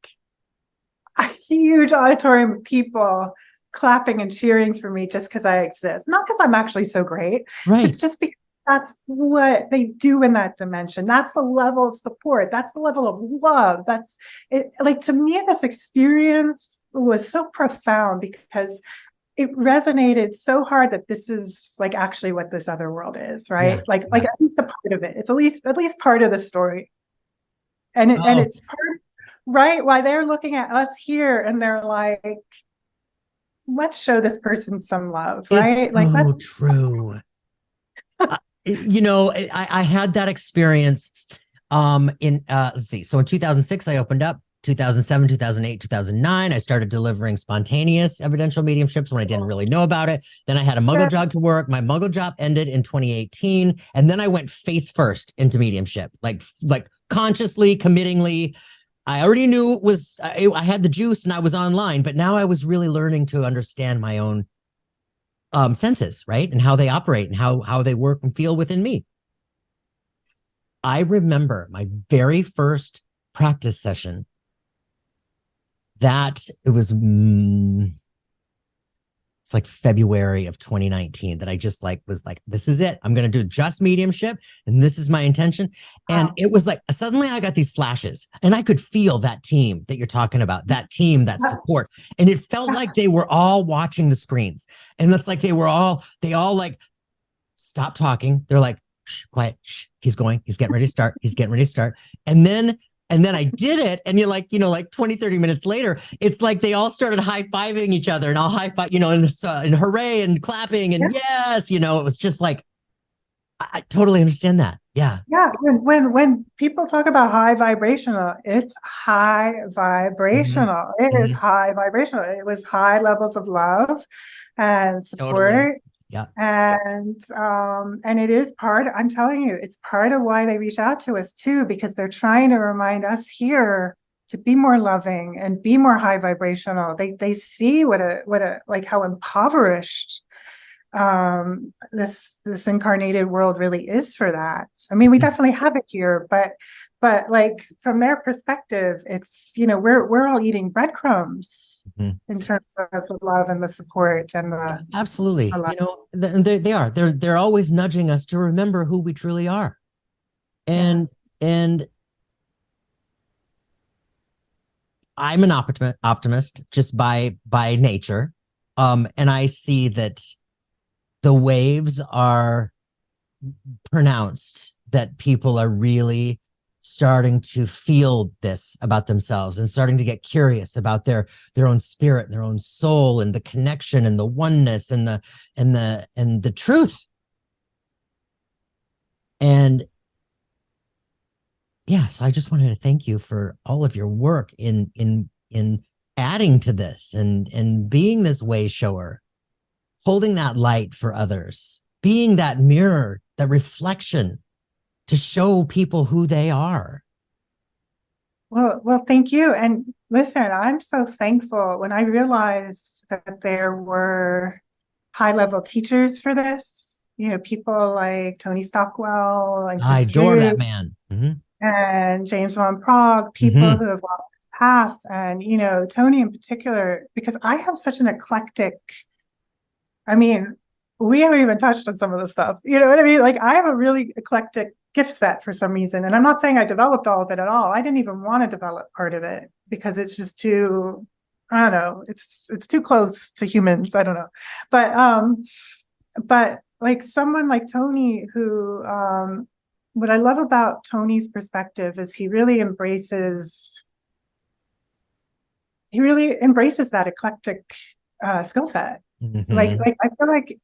a huge auditorium of people clapping and cheering for me just because I exist. Not because I'm actually so great, right? But just because that's what they do in that dimension. That's the level of support. That's the level of love. That's it. Like, to me, this experience was so profound because it resonated so hard that this is like actually what this other world is, right? Like at least a part of it. It's at least part of the story. And it's part, right? Why they're looking at us here and they're like, let's show this person some love, right? It's like, so true. I had that experience in let's see. So in 2006, I opened up. 2007, 2008, 2009, I started delivering spontaneous evidential mediumships when I didn't really know about it. Then I had a muggle job to work. My muggle job ended in 2018. And then I went face first into mediumship, like consciously, committingly. I already knew it was, I had the juice and I was online, but now I was really learning to understand my own senses, right? And how they operate and how they work and feel within me. I remember my very first practice session that it was it's like February of 2019 that I just like was like, this is it. I'm going to do just mediumship. And this is my intention. And it was like, suddenly I got these flashes and I could feel that team that you're talking about, that team, that support. And it felt like they were all watching the screens. And that's like, they all like, stop talking. They're like, shh, quiet. Shh, he's getting ready to start. He's getting ready to start. And then I did it. And you're like, like 20, 30 minutes later, it's like they all started high-fiving each other and all high-five, and hooray and clapping and yes, it was just like, I totally understand that. Yeah. Yeah. When people talk about high vibrational, it's high vibrational. It is high vibrational. It was high levels of love and support. Totally. Yeah. And it is I'm telling you, it's part of why they reach out to us too, because they're trying to remind us here to be more loving and be more high vibrational. They see what like how impoverished this incarnated world really is for that. I mean, we definitely have it here, but like from their perspective, it's we're all eating breadcrumbs in terms of the love and the support and the absolutely. They are. They're always nudging us to remember who we truly are. And I'm an optimist just by nature. And I see that the waves are pronounced, that people are really starting to feel this about themselves and starting to get curious about their own spirit and their own soul and the connection and the oneness and the truth. And yeah, so I just wanted to thank you for all of your work in adding to this and being this way shower, holding that light for others, being that mirror, that reflection to show people who they are. Well, thank you. And listen, I'm so thankful when I realized that there were high-level teachers for this, people like Tony Stockwell and I Chris adore Drew that man. and James Von Prague, people who have walked this path. And, Tony in particular, because I have such an eclectic, I mean, we haven't even touched on some of the stuff. You know what I mean? Like I have a really eclectic gift set for some reason. And I'm not saying I developed all of it at all. I didn't even want to develop part of it because it's just too, I don't know, it's too close to humans. I don't know. But like someone like Tony who, what I love about Tony's perspective is he really embraces that eclectic skill set. Like I feel like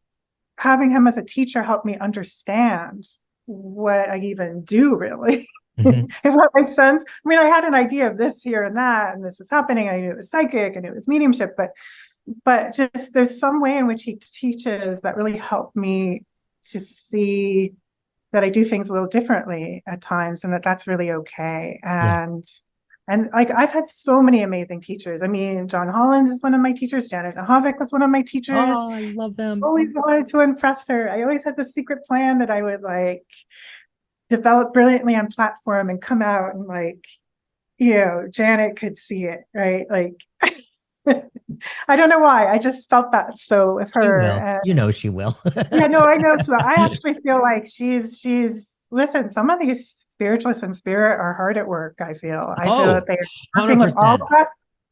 having him as a teacher helped me understand what I even do, really. If that makes sense. I mean, I had an idea of this here and that, and this is happening. I knew it was psychic, I knew it was mediumship, but just there's some way in which he teaches that really helped me to see that I do things a little differently at times, and that's really okay. And like I've had so many amazing teachers. I mean, John Holland is one of my teachers. Janet Nahavik was one of my teachers. Oh, I love them. Always wanted to impress her. I always had the secret plan that I would like develop brilliantly on platform and come out and like, Janet could see it, right? Like, I don't know why. I just felt that so with her. She will. Yeah, no, I know she will. I actually feel like she's listen, some of these spiritualists in spirit are hard at work. I feel that they're working with all of that.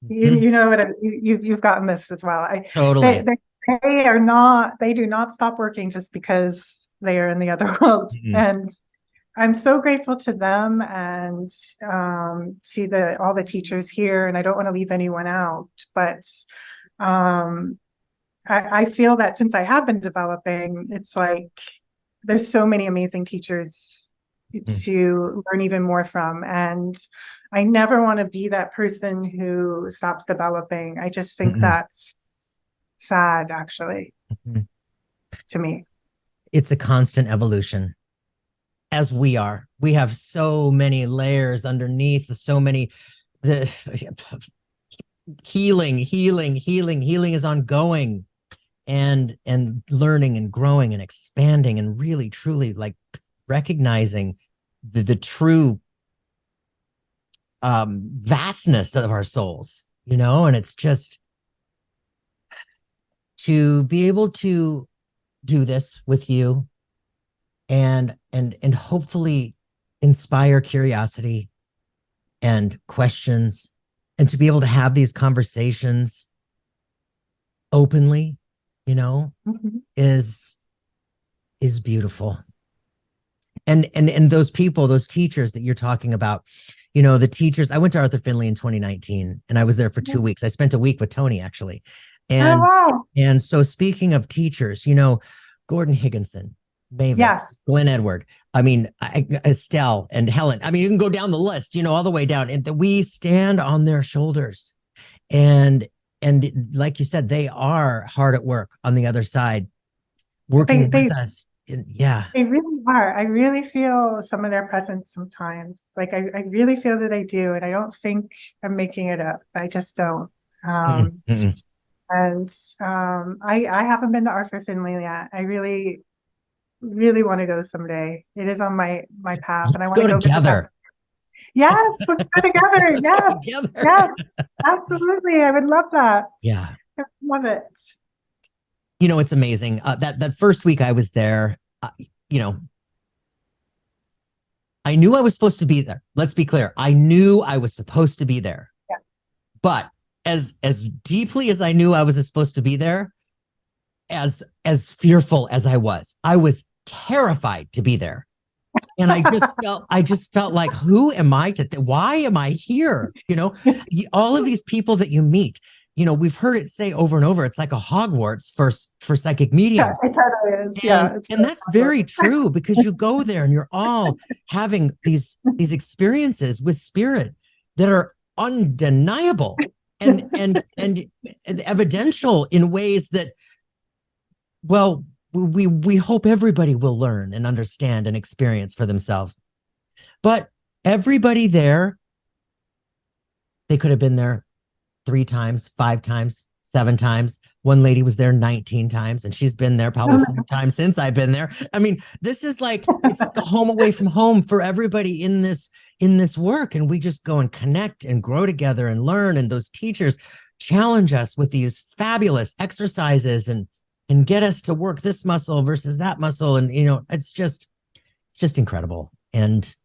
You know what you've gotten this as well. Totally. They do not stop working just because they are in the other world. And I'm so grateful to them and to all the teachers here. And I don't want to leave anyone out, but I feel that since I have been developing, it's like there's so many amazing teachers to learn even more from. And I never want to be that person who stops developing. I just think that's sad, actually, to me. It's a constant evolution, as we are. We have so many layers underneath, so many. Healing is ongoing, and learning and growing and expanding and really truly like recognizing the true vastness of our souls, and it's just to be able to do this with you and hopefully inspire curiosity and questions, and to be able to have these conversations openly, is beautiful. And those people, those teachers that you're talking about, the teachers, I went to Arthur Findlay in 2019 and I was there for 2 weeks. I spent a week with Tony actually. And, wow. And so speaking of teachers, Gordon Higginson, Mavis, Yes. Glenn Edward, Estelle and Helen. You can go down the list, all the way down, and we stand on their shoulders. And like you said, they are hard at work on the other side, working with us. Yeah. They really are. I really feel some of their presence sometimes. Like I really feel that I do. And I don't think I'm making it up. I just don't. And I haven't been to Arthur Findlay yet. I really, really want to go someday. It is on my path. Let's and I want to go together. Yes, let's go together. Yes. Yes, absolutely. I would love that. Yeah. I would love it. It's amazing. That first week I was there, I knew I was supposed to be there. Let's be clear. I knew I was supposed to be there. Yeah. But as deeply as I knew I was supposed to be there, as fearful as I was terrified to be there. And I just felt like, who am I why am I here? All of these people that you meet, we've heard it say over and over, it's like a Hogwarts for psychic mediums. Yeah, it totally is. Yeah. And that's very true, because you go there and you're all having these experiences with spirit that are undeniable and evidential in ways that, well, we hope everybody will learn and understand and experience for themselves. But everybody there, they could have been there 3 times, 5 times, 7 times. One lady was there 19 times, and she's been there probably 4 times since I've been there. This is like, it's like a home away from home for everybody in this work. And we just go and connect and grow together and learn. And those teachers challenge us with these fabulous exercises and get us to work this muscle versus that muscle. And, it's just incredible. And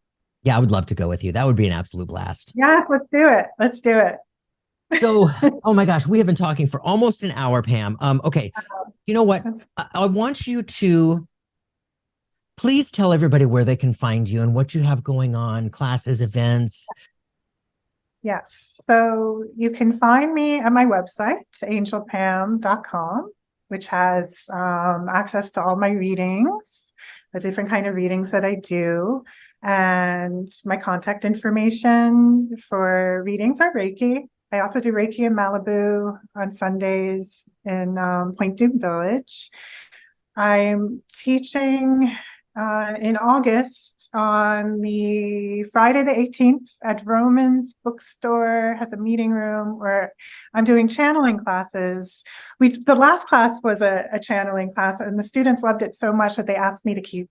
yeah, I would love to go with you. That would be an absolute blast. Yeah, let's do it. Let's do it. So, oh my gosh, we have been talking for almost an hour, Pam. Okay. You know what? I want you to please tell everybody where they can find you and what you have going on, classes, events. Yes. So you can find me at my website, angelpam.com, which has access to all my readings, the different kind of readings that I do, and my contact information for readings are Reiki. I also do Reiki in Malibu on Sundays in Point Dume Village. I'm teaching in August on the Friday the 18th at Roman's Bookstore, has a meeting room where I'm doing channeling classes. The last class was a channeling class, and the students loved it so much that they asked me to keep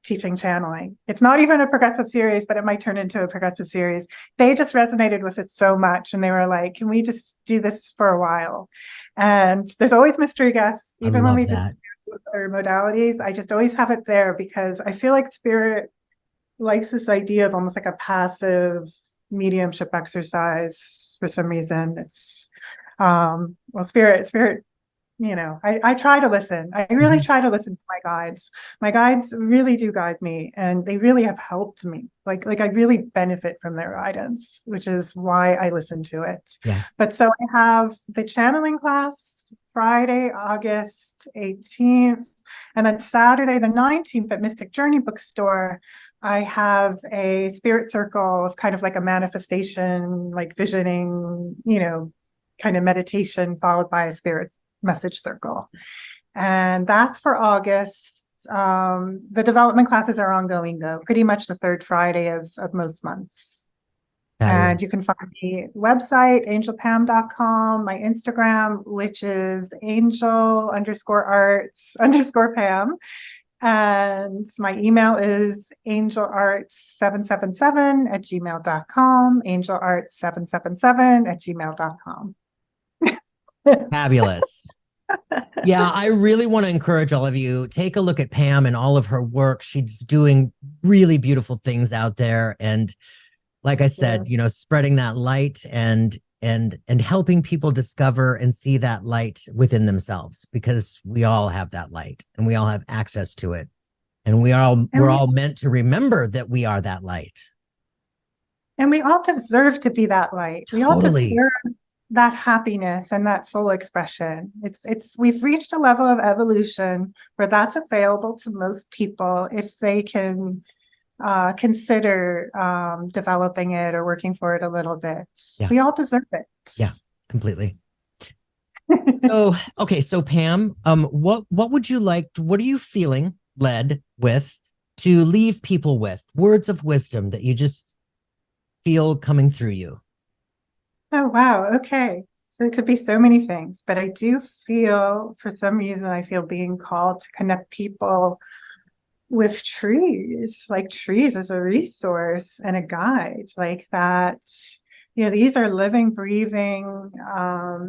teaching channeling. It's not even a progressive series, but it might turn into a progressive series. They just resonated with it so much, and they were like, can we just do this for a while? And there's always mystery guests, even when we just do other modalities. I just always have it there because I feel like spirit likes this idea of almost like a passive mediumship exercise for some reason. It's spirit, I try to listen. I really try to listen to my guides. My guides really do guide me, and they really have helped me. Like I really benefit from their guidance, which is why I listen to it. Yeah. But so I have the channeling class Friday, August 18th, and then Saturday the 19th at Mystic Journey Bookstore. I have a spirit circle of kind of like a manifestation, like visioning, kind of meditation followed by a spirit message circle. And that's for August. The development classes are ongoing though, pretty much the 3rd Friday of most months. Fabulous. And you can find the website, angelpam.com, my Instagram, which is angel_arts_Pam. And my email is angelarts777@gmail.com, angelarts777@gmail.com. Fabulous. Yeah, I really want to encourage all of you. Take a look at Pam and all of her work. She's doing really beautiful things out there. And like I said, spreading that light and helping people discover and see that light within themselves, because we all have that light and we all have access to it. And we're all meant to remember that we are that light. And we all deserve to be that light. We all Totally. deserve that happiness and that soul expression. We've reached a level of evolution where that's available to most people if they can consider developing it or working for it a little bit. Yeah. We all deserve it. Yeah, completely. So Pam, what are you feeling led with to leave people with words of wisdom that you just feel coming through you? Oh, wow. Okay. So it could be so many things, but I do feel, for some reason, I feel being called to connect people with trees, like trees as a resource and a guide, like that. These are living, breathing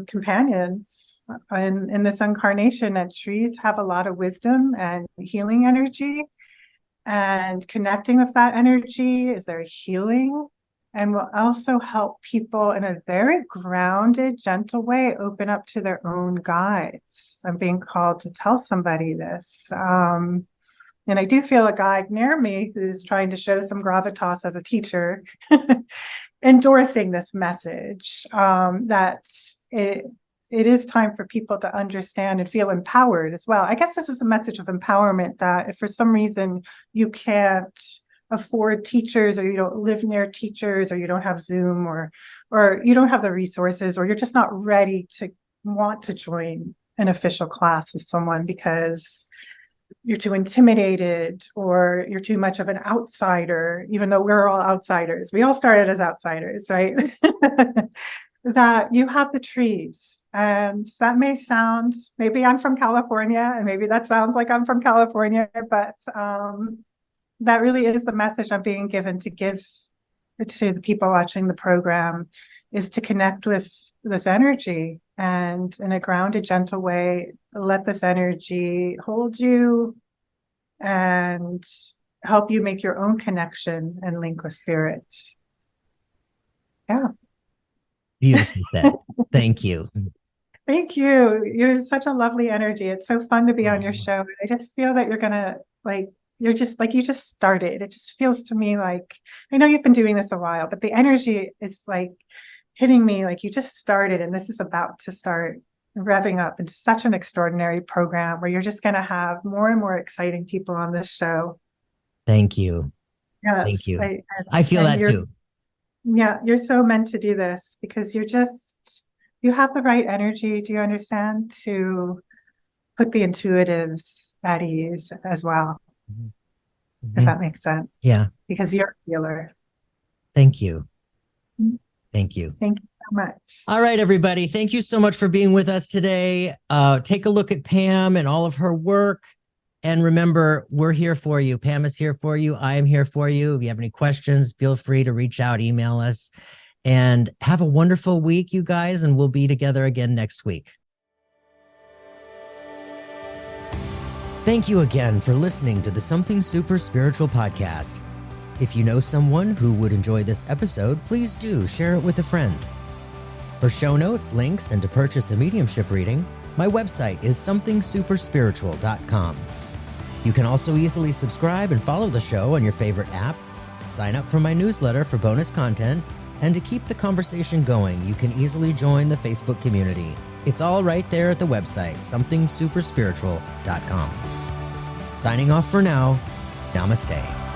companions in this incarnation, and trees have a lot of wisdom and healing energy, and connecting with that energy is very healing, and will also help people in a very grounded, gentle way open up to their own guides. I'm being called to tell somebody this. And I do feel a guide near me who's trying to show some gravitas as a teacher, endorsing this message, that it is time for people to understand and feel empowered as well. I guess this is a message of empowerment, that if for some reason you can't afford teachers, or you don't live near teachers, or you don't have Zoom, or you don't have the resources, or you're just not ready to want to join an official class with someone because you're too intimidated, or you're too much of an outsider, even though we're all outsiders. We all started as outsiders, right? That you have the trees. And that may sound, maybe I'm from California, and maybe that sounds like I'm from California, but that really is the message I'm being given to give to the people watching the program, is to connect with this energy, and in a grounded, gentle way, let this energy hold you and help you make your own connection and link with spirit. Yeah. Beautifully said. Thank you. Thank you. You're such a lovely energy. It's so fun to be on your show. I just feel that you're gonna, you're just like, you just started. It just feels to me like, I know you've been doing this a while, but the energy is like hitting me like you just started, and this is about to start revving up into such an extraordinary program where you're just going to have more and more exciting people on this show. Thank you. Yes, thank you. I feel that too. Yeah, you're so meant to do this, because you have the right energy, do you understand, to put the intuitives at ease as well. Mm-hmm. If that makes sense. Yeah. Because you're a healer. Thank you. Mm-hmm. Thank you. Thank you so much. All right, everybody. Thank you so much for being with us today. Take a look at Pam and all of her work. And remember, we're here for you. Pam is here for you. I am here for you. If you have any questions, feel free to reach out, email us, and have a wonderful week, you guys. And we'll be together again next week. Thank you again for listening to the Something Super Spiritual podcast. If you know someone who would enjoy this episode, please do share it with a friend. For show notes, links, and to purchase a mediumship reading, my website is somethingsuperspiritual.com. You can also easily subscribe and follow the show on your favorite app, sign up for my newsletter for bonus content, and to keep the conversation going, you can easily join the Facebook community. It's all right there at the website, somethingsuperspiritual.com. Signing off for now, namaste.